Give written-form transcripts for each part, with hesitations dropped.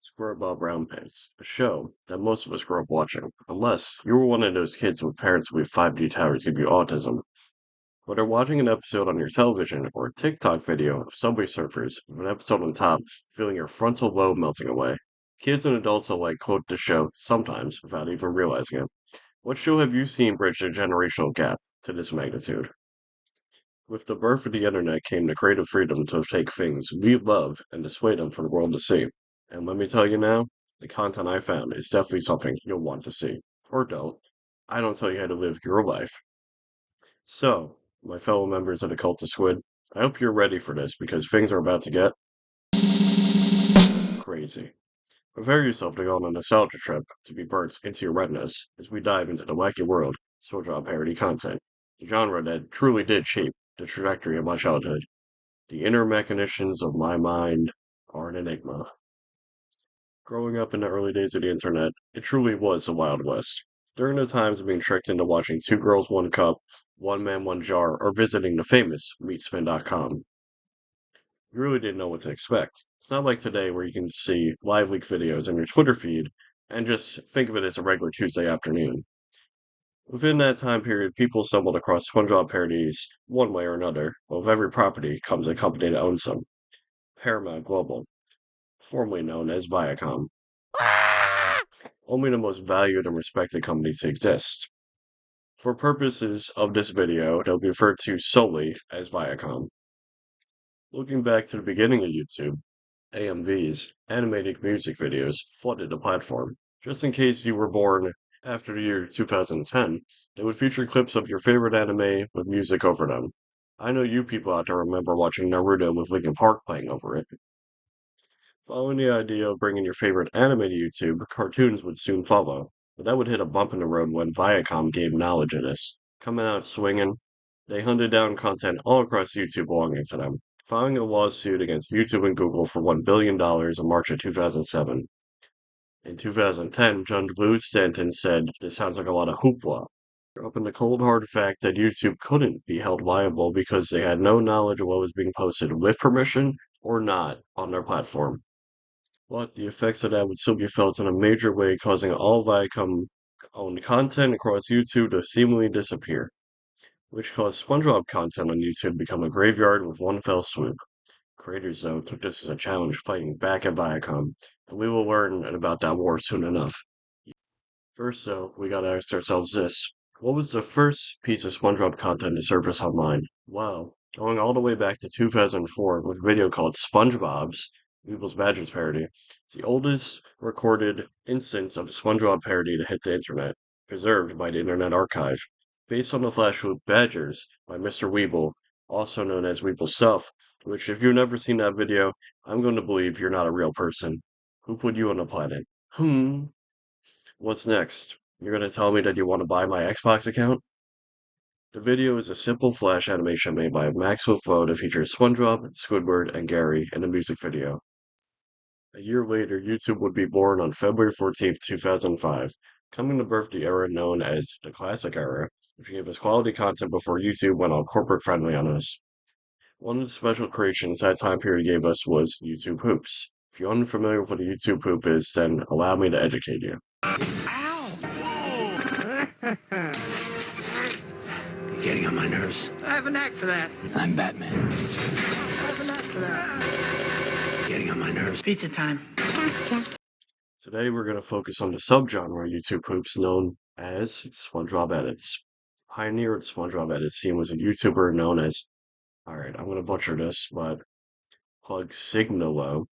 SpongeBob Brown Pants, a show that most of us grew up watching, unless you were one of those kids with parents with 5G towers give you autism. Whether watching an episode on your television or a TikTok video of Subway Surfers with an episode on top, feeling your frontal lobe melting away, kids and adults alike quote the show sometimes without even realizing it. What show have you seen bridge the generational gap to this magnitude? With the birth of the internet came the creative freedom to take things we love and display them for the world to see. And let me tell you now, the content I found is definitely something you'll want to see. Or don't. I don't tell you how to live your life. So, my fellow members of the Cult of Squid, I hope you're ready for this because things are about to get crazy. Prepare yourself to go on a nostalgia trip to be burnt into your retinas as we dive into the wacky world of SpongeBob parody content, the genre that truly did shape the trajectory of my childhood. The inner machinations of my mind are an enigma. Growing up in the early days of the internet, it truly was the Wild West. During the times of being tricked into watching Two Girls, One Cup, One Man, One Jar, or visiting the famous Meatspin.com, you really didn't know what to expect. It's not like today where you can see live leak videos on your Twitter feed and just think of it as a regular Tuesday afternoon. Within that time period, people stumbled across SpongeBob parodies one way or another, while with every property comes a company that owns some. Paramount Global, formerly known as Viacom, only the most valued and respected company to exist. For purposes of this video, they'll be referred to solely as Viacom. Looking back to the beginning of YouTube, AMVs, animated music videos, flooded the platform. Just in case you were born after the year 2010, they would feature clips of your favorite anime with music over them. I know you people out there remember watching Naruto with Linkin Park playing over it. Following the idea of bringing your favorite anime to YouTube, cartoons would soon follow, but that would hit a bump in the road when Viacom gained knowledge of this. Coming out swinging, they hunted down content all across YouTube belonging to them, filing a lawsuit against YouTube and Google for $1 billion in March of 2007. In 2010, Judge Lou Stanton said, "This sounds like a lot of hoopla." Up in the cold hard fact that YouTube couldn't be held liable because they had no knowledge of what was being posted with permission or not on their platform. But the effects of that would still be felt in a major way, causing all Viacom-owned content across YouTube to seemingly disappear, which caused SpongeBob content on YouTube to become a graveyard with one fell swoop. Creators, though, took this as a challenge fighting back at Viacom, and we will learn about that war soon enough. First, though, we gotta ask ourselves this. What was the first piece of SpongeBob content to surface online? Well, going all the way back to 2004 with a video called SpongeBob's Weebles Badgers parody, it's the oldest recorded instance of a SpongeBob parody to hit the internet, preserved by the Internet Archive. Based on the flash loop Badgers by Mr. Weeble, also known as Weeble Stuff, which if you've never seen that video, I'm going to believe you're not a real person. Who put you on the planet? What's next? You're gonna tell me that you want to buy my Xbox account? The video is a simple flash animation made by Maxwell Flow that features SpongeBob, Squidward, and Gary in a music video. A year later, YouTube would be born on February 14th, 2005, coming to birth the era known as the Classic Era, which gave us quality content before YouTube went all corporate friendly on us. One of the special creations that time period gave us was YouTube Hoops. If you're unfamiliar with what a YouTube Hoop is, then allow me to educate you. You're getting on my nerves. I have a knack for that. I'm Batman. I have a knack for that. Getting on my nerves. Pizza time. Today we're going to focus on the subgenre of YouTube Hoops known as SpongeBob Edits. Pioneer of the SpongeBob Edits scene was a YouTuber known as, alright, I'm going to butcher this, but Plug Signalo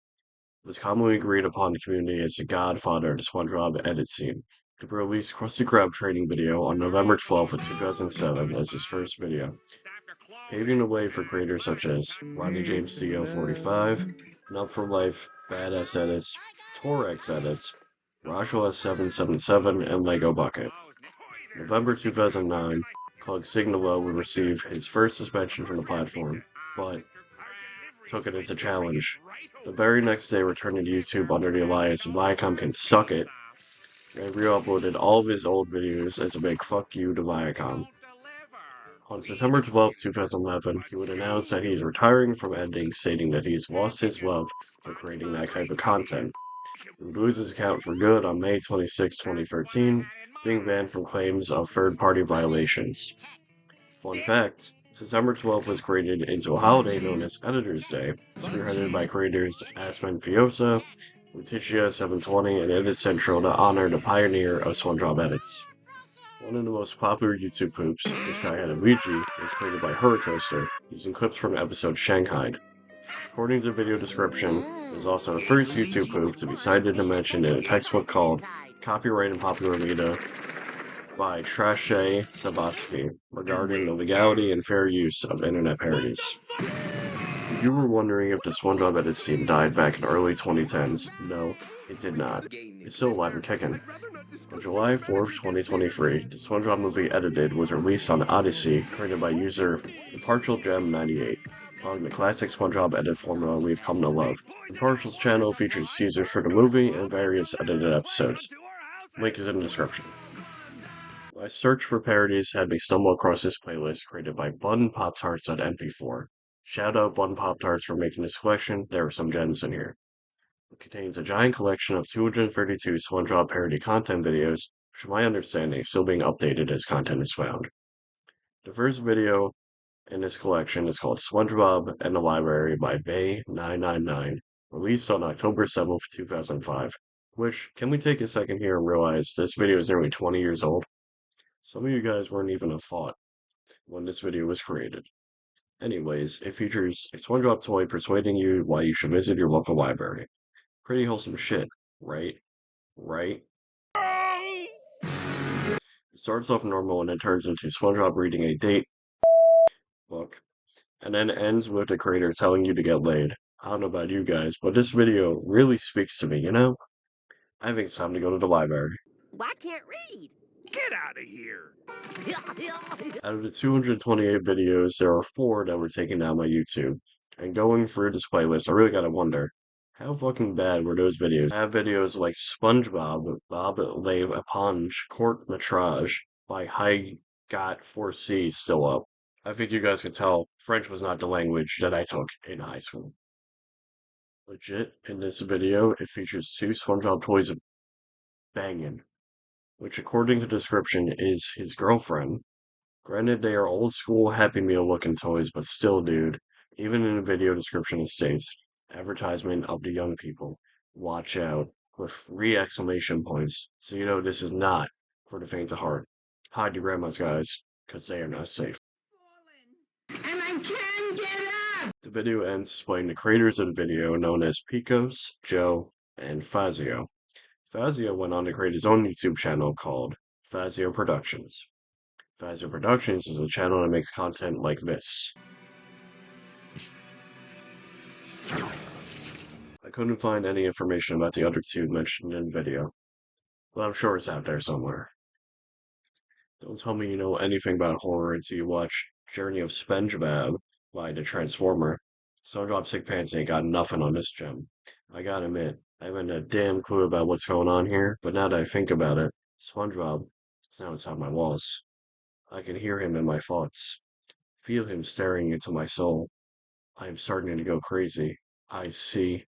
was commonly agreed upon in the community as the godfather of the SpongeBob edit scene. He released Krusty Krab training video on November 12th of 2007 as his first video, paving the way for creators such as Ronnie James Dio 45, Nub for Life, Badass Edits, Torex Edits, Rajwa 777, and Lego Bucket. November 2009, Plug Signalo would receive his first suspension from the platform, but took it as a challenge. The very next day, returning to YouTube under the alias Viacom Can Suck It, and re-uploaded all of his old videos as a big fuck you to Viacom. On September 12, 2011, he would announce that he is retiring from editing, stating that he's lost his love for creating that type of content. He would lose his account for good on May 26, 2013, being banned from claims of third-party violations. Fun fact, September 12th was created into a holiday known as Editor's Day, spearheaded by creators Aspen Fiosa, Letitia720, and it is central to honor the pioneer of SpongeBob edits. One of the most popular YouTube poops, this guy had a Ouija, was created by Hurricoaster, using clips from the episode Shanghai. According to the video description, it is also the first YouTube poop to be cited and mentioned in a textbook called Copyright and Popular Media by Trashay Sabatsky regarding the legality and fair use of internet parodies. If you were wondering if the SpongeBob edits team died back in the early 2010s, no, it did not. It's still alive and kicking. On July 4th, 2023, the SpongeBob movie Edited was released on Odyssey, created by user ImpartialGem98, following the classic SpongeBob edit formula we've come to love. Impartial's channel features teasers for the movie and various edited episodes. Link is in the description. My search for parodies had me stumble across this playlist created by Bun Pop-Tarts at MP4. Shout out Bun Pop-Tarts for making this collection, there are some gems in here. It contains a giant collection of 232 SpongeBob parody content videos, which to my understanding is still being updated as content is found. The first video in this collection is called SpongeBob and the Library by Bay999, released on October 7th, 2005. Which, can we take a second here and realize this video is nearly 20 years old? Some of you guys weren't even a thought when this video was created. Anyways, it features a SpongeBob toy persuading you why you should visit your local library. Pretty wholesome shit, right? Right? It starts off normal and then turns into SpongeBob reading a date book, and then ends with the creator telling you to get laid. I don't know about you guys, but this video really speaks to me, you know? I think it's time to go to the library. I can't read. Get out of here! Out of the 228 videos, there are 4 that were taken down by YouTube. And going through this playlist, I really gotta wonder, how fucking bad were those videos? I have videos like SpongeBob, Bob Le Éponge, Court Metrage by High Got 4C still up. I think you guys can tell French was not the language that I took in high school. Legit, in this video, it features 2 SpongeBob toys banging, which according to the description is his girlfriend. Granted, they are old school Happy Meal looking toys, but still, dude, even in the video description it states, advertisement of the young people. Watch out, with 3 exclamation points, so you know this is not for the faint of heart. Hide your grandmas, guys, because they are not safe. And I can't get up! The video ends displaying the creators of the video, known as Picos, Joe, and Fazio. Fazio went on to create his own YouTube channel called Fazio Productions. Fazio Productions is a channel that makes content like this. I couldn't find any information about the other 2 mentioned in the video, but I'm sure it's out there somewhere. Don't tell me you know anything about horror until you watch Journey of SpongeBob by the Transformer. SpongeBob Sick Pants ain't got nothing on this gem. I gotta admit, I haven't a damn clue about what's going on here, but now that I think about it, SpongeBob is now inside my walls. I can hear him in my thoughts, feel him staring into my soul. I am starting to go crazy. I see.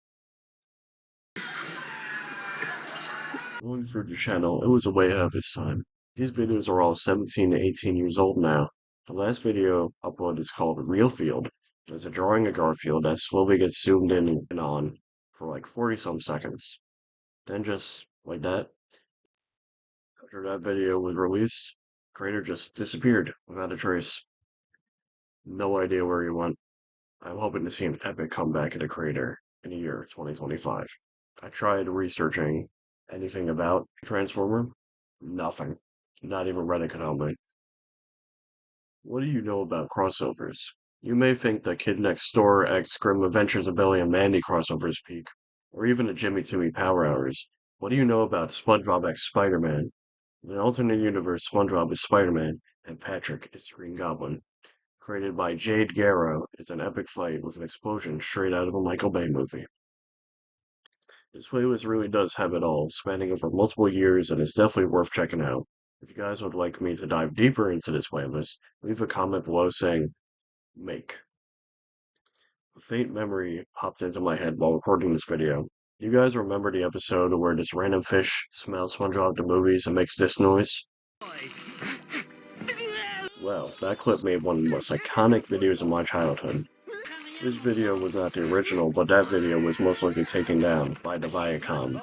Going through the channel, it was way ahead of its time. These videos are all 17 to 18 years old now. The last video uploaded is called Real Field. There's a drawing of Garfield that slowly gets zoomed in and on for like 40 some seconds. Then just like that, after that video was released, creator just disappeared without a trace. No idea where he went. I'm hoping to see an epic comeback of the creator in the year 2025. I tried researching anything about Transformer. Nothing. Not even Reddit could help me. What do you know about crossovers? You may think the Kid Next Door X Grim Adventures of Billy and Mandy crossovers peak, or even the Jimmy Timmy Power Hours. What do you know about SpongeBob X Spider-Man? In an alternate universe, SpongeBob is Spider-Man, and Patrick is the Green Goblin. Created by Jade Garrow, it's an epic fight with an explosion straight out of a Michael Bay movie. This playlist really does have it all, spanning over multiple years, and it's definitely worth checking out. If you guys would like me to dive deeper into this playlist, leave a comment below saying, make. A faint memory popped into my head while recording this video. You guys remember the episode where this random fish smells SpongeBob the movies and makes this noise? Well, that clip made one of the most iconic videos of my childhood. This video was not the original, but that video was most likely taken down by the Viacom.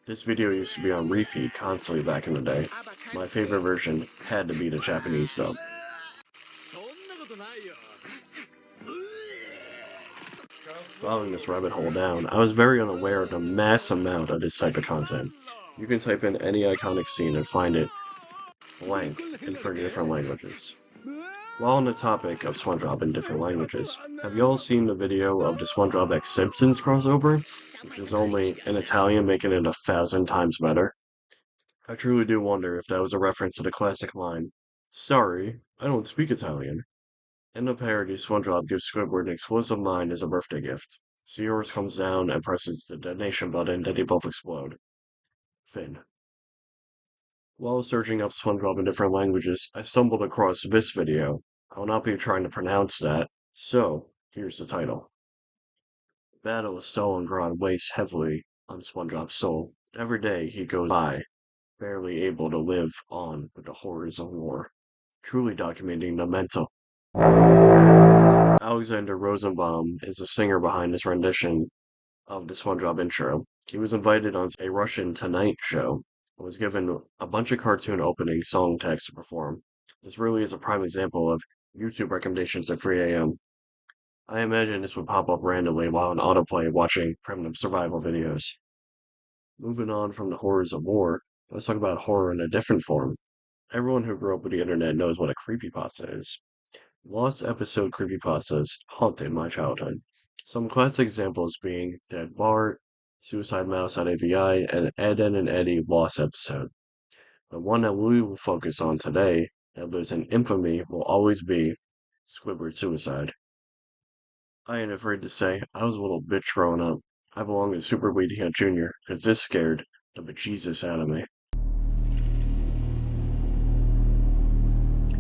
This video used to be on repeat constantly back in the day. My favorite version had to be the Japanese dub. Following this rabbit hole down, I was very unaware of the mass amount of this type of content. You can type in any iconic scene and find it blank in 30 different languages. While on the topic of SpongeBob in different languages, have you all seen the video of the SpongeBob X Simpsons crossover? Which is only in Italian, making it 1,000 times better. I truly do wonder if that was a reference to the classic line, "Sorry, I don't speak Italian." In the parody, SpongeBob gives Squidward an explosive mine as a birthday gift. Sears comes down and presses the detonation button, then they both explode. Finn. While searching up SpongeBob in different languages, I stumbled across this video. I will not be trying to pronounce that, so here's the title. Battle of Stalingrad weighs heavily on SpongeBob's soul. Every day he goes by, barely able to live on with the horrors of war. Truly documenting the mental. Alexander Rosenbaum is the singer behind this rendition of the SpongeBob intro. He was invited on a Russian Tonight show and was given a bunch of cartoon opening song text to perform. This really is a prime example of YouTube recommendations at 3 a.m. I imagine this would pop up randomly while on autoplay watching primitive survival videos. Moving on from the horrors of war, let's talk about horror in a different form. Everyone who grew up with the internet knows what a creepypasta is. Lost episode creepypastas haunted my childhood. Some classic examples being Dead Bart, Suicide Mouse on AVI, and Ed, Edd and Eddy Lost episode. The one that we will focus on today, that lives in infamy, will always be Squidward Suicide. I ain't afraid to say, I was a little bitch growing up. I belonged in Super Weedy Hunt Jr., because this scared the bejesus out of me.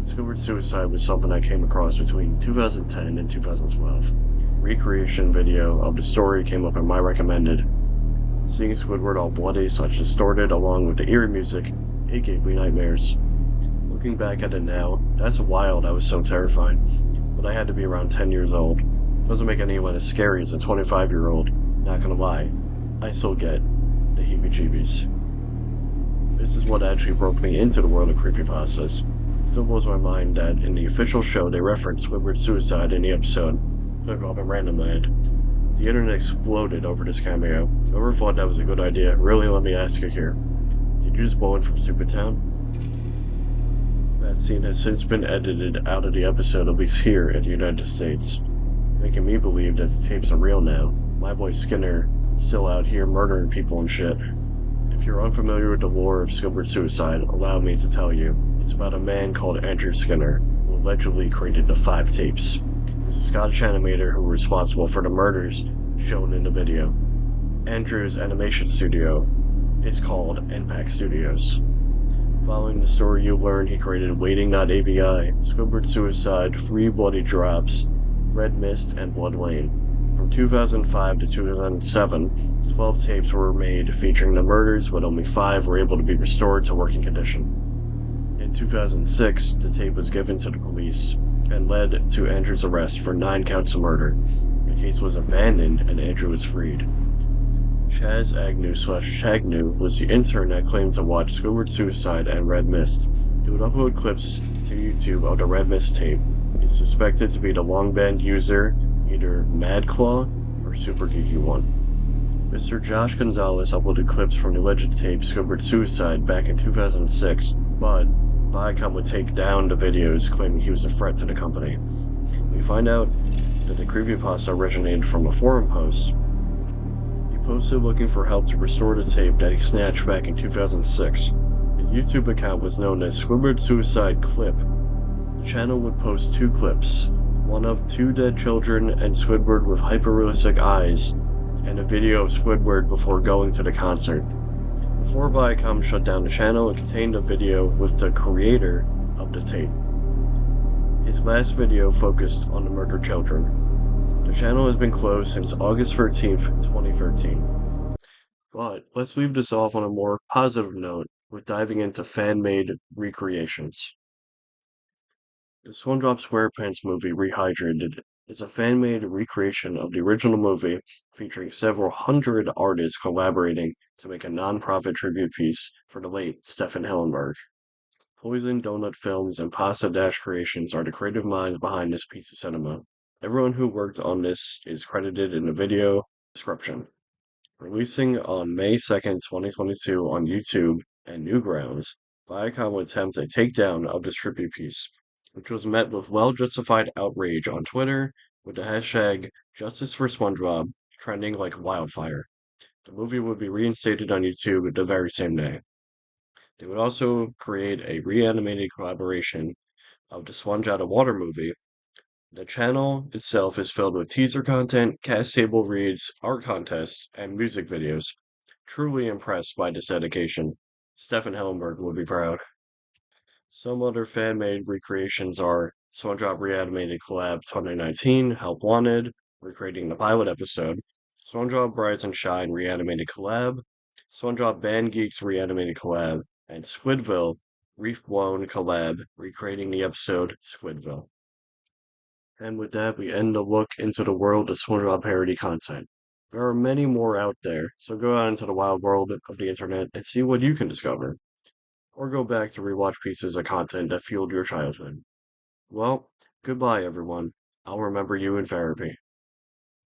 Squidward Suicide was something I came across between 2010 and 2012. Recreation video of the story came up in my recommended. Seeing Squidward all bloody, such distorted, along with the eerie music, it gave me nightmares. Looking back at it now, that's wild I was so terrified, but I had to be around 10 years old. Doesn't make anyone as scary as a 25-year-old, not gonna lie. I still get the heebie-jeebies. This is what actually broke me into the world of creepypastas. Still blows my mind that in the official show they referenced Squidward's suicide in the episode SpongeBob in Random Land. The internet exploded over this cameo. Whoever thought that was a good idea, really let me ask you here. Did you just blow in from Stupid Town? That scene has since been edited out of the episode, at least here in the United States, making me believe that the tapes are real now. My boy Skinner still out here murdering people and shit. If you're unfamiliar with the lore of Squidward's suicide, allow me to tell you, it's about a man called Andrew Skinner, who allegedly created the 5 tapes. He was a Scottish animator who was responsible for the murders shown in the video. Andrew's animation studio is called Impact Studios. Following the story, you learn he created Waiting.avi, Squidward Suicide, Free Bloody Drops, Red Mist, and Blood Lane. From 2005 to 2007, 12 tapes were made featuring the murders, but only 5 were able to be restored to working condition. In 2006, the tape was given to the police and led to Andrew's arrest for 9 counts of murder. The case was abandoned and Andrew was freed. Chaz Agnew/Chagnew was the intern that claimed to watch Squidward Suicide and Red Mist. He would upload clips to YouTube of the Red Mist tape. He's suspected to be the long band user, either Mad Claw or Super Geeky One. Mr. Josh Gonzalez uploaded clips from the alleged tape Squidward Suicide back in 2006, but Viacom would take down the videos, claiming he was a threat to the company. We find out that the creepypasta originated from a forum post. He posted looking for help to restore the tape that he snatched back in 2006. His YouTube account was known as Squidward Suicide Clip. The channel would post 2 clips, one of 2 dead children and Squidward with hyper-realistic eyes, and a video of Squidward before going to the concert. Before Viacom shut down the channel, it contained a video with the creator of the tape. His last video focused on the murdered children. The channel has been closed since August 13th, 2013. But let's leave this off on a more positive note with diving into fan-made recreations. The SpongeBob SquarePants movie Rehydrated is a fan-made recreation of the original movie featuring several hundred artists collaborating to make a non-profit tribute piece for the late Stephen Hillenburg. Poison Donut Films and Pasta Dash Creations are the creative minds behind this piece of cinema. Everyone who worked on this is credited in the video description. Releasing on May 2nd, 2022 on YouTube and Newgrounds, Viacom would attempt a takedown of this tribute piece, which was met with well-justified outrage on Twitter, with the hashtag Justice for SpongeBob trending like wildfire. The movie would be reinstated on YouTube the very same day. They would also create a reanimated collaboration of the Sponge Out of Water movie. The channel itself is filled with teaser content, cast table reads, art contests, and music videos. Truly impressed by this dedication. Stefan Hellenberg would be proud. Some other fan-made recreations are SpongeBob Reanimated Collab 2019, Help Wanted, recreating the pilot episode, SpongeBob Rise and Shine Reanimated Collab, SpongeBob Band Geeks Reanimated Collab, and Squidville Reef Blown Collab, recreating the episode Squidville. And with that, we end a look into the world of SpongeBob parody content. There are many more out there, so go out into the wild world of the internet and see what you can discover. Or go back to rewatch pieces of content that fueled your childhood. Well, goodbye everyone. I'll remember you in therapy.